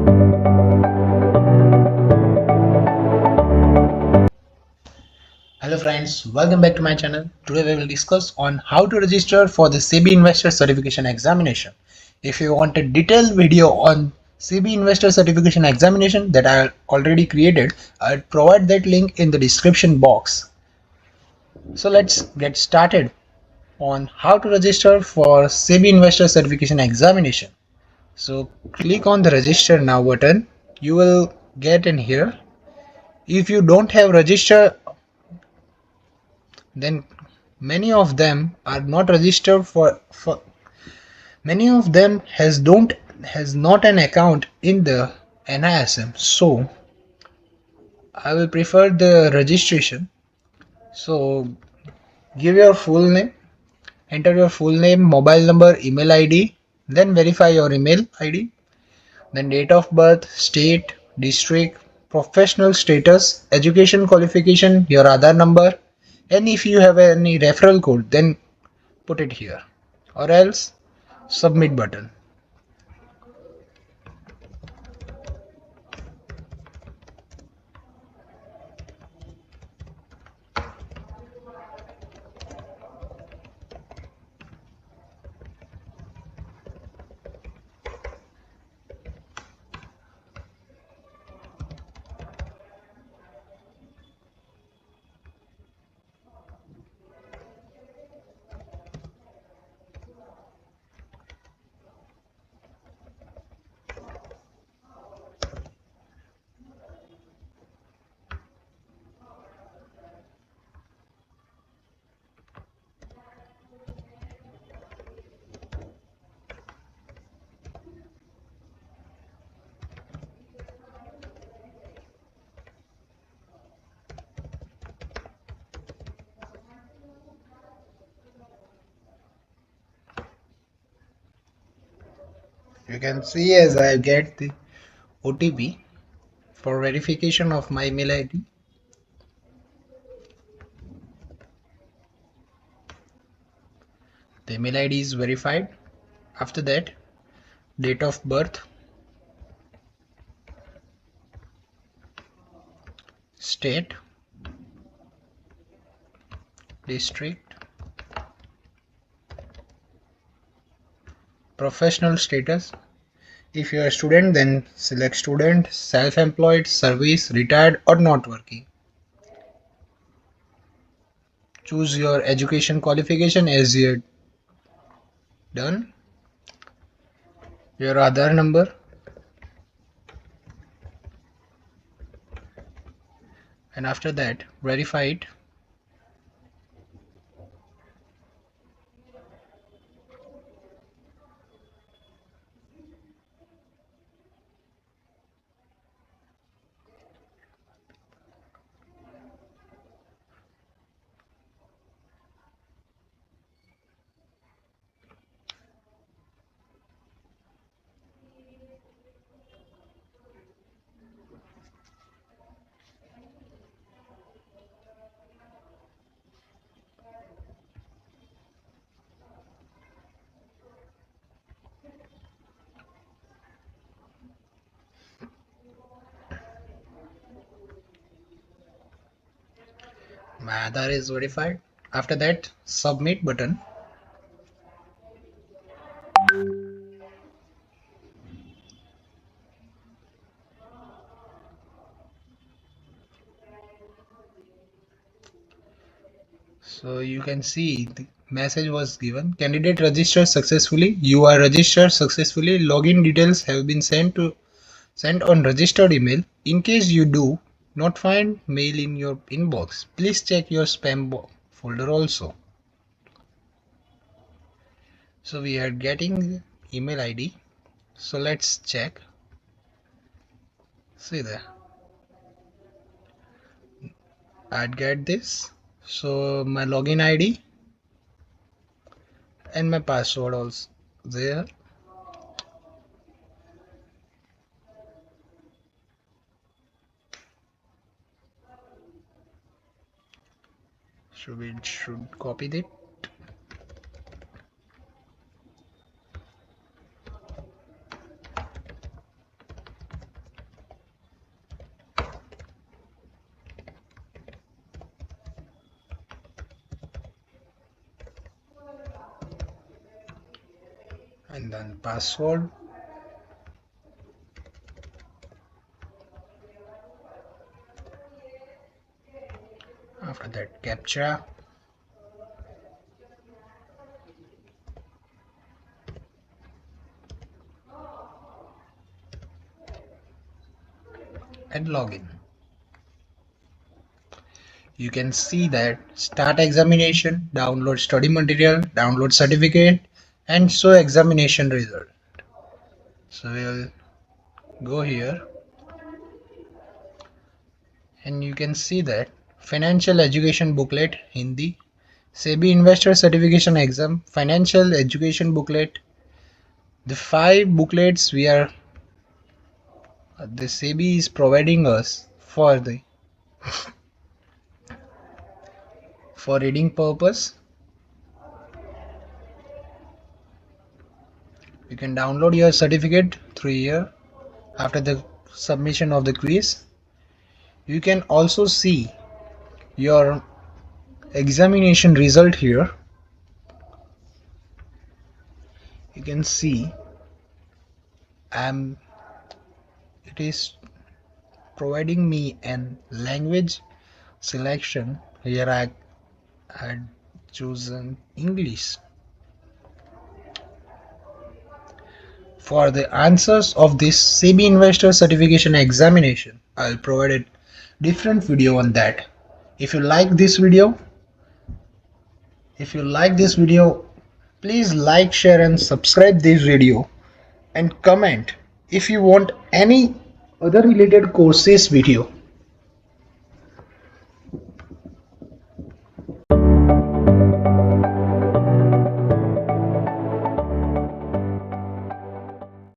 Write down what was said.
Hello friends, welcome back to my channel. Today we will discuss on how to register for the SEBI Investor Certification Examination. If you want a detailed video on SEBI Investor Certification Examination that I already created, I'll provide that link in the description box. So let's get started on how to register for SEBI Investor Certification Examination. So click on the register now button. You will get in here. If you don't have register, then many of them are not registered for many of them has not an account in the NISM, so I will prefer the registration. So give your full name, enter your full name, mobile number, email ID, then verify your email ID, then date of birth, state, district, professional status, education qualification, your Aadhaar number, and if you have any referral code, then put it here, or else submit button. You can see as I get the OTP for verification of my email ID. The email ID is verified. After that, date of birth, state, district, professional status. If you are a student, then select student, self-employed, service, retired or not working. Choose your education qualification as you're done. Your Aadhaar number, and after that verify it. My Aadhaar is verified. After that, submit button. So you can see the message was given. Candidate registered successfully. You are registered successfully. Login details have been sent on registered email. In case you do not find mail in your inbox, please check your spam folder also. So we are getting email ID. So let's check. See there. I'd get this. So my login ID and my password also there. So we should copy it. and then password. After that, captcha. And login. You can see that start examination, download study material, download certificate, and show examination result. So we'll go here and you can see that financial education booklet Hindi, SEBI investor certification exam, financial education booklet. The 5 booklets we are the SEBI is providing us for reading purpose. You can download your certificate through here after the submission of the quiz. You can also see your examination result here. You can see it is providing me an language selection. Here I had chosen English. For the answers of this SEBI investor certification examination, I'll provide a different video on that. If you like this video, please like, share and subscribe this video and comment if you want any other related courses video.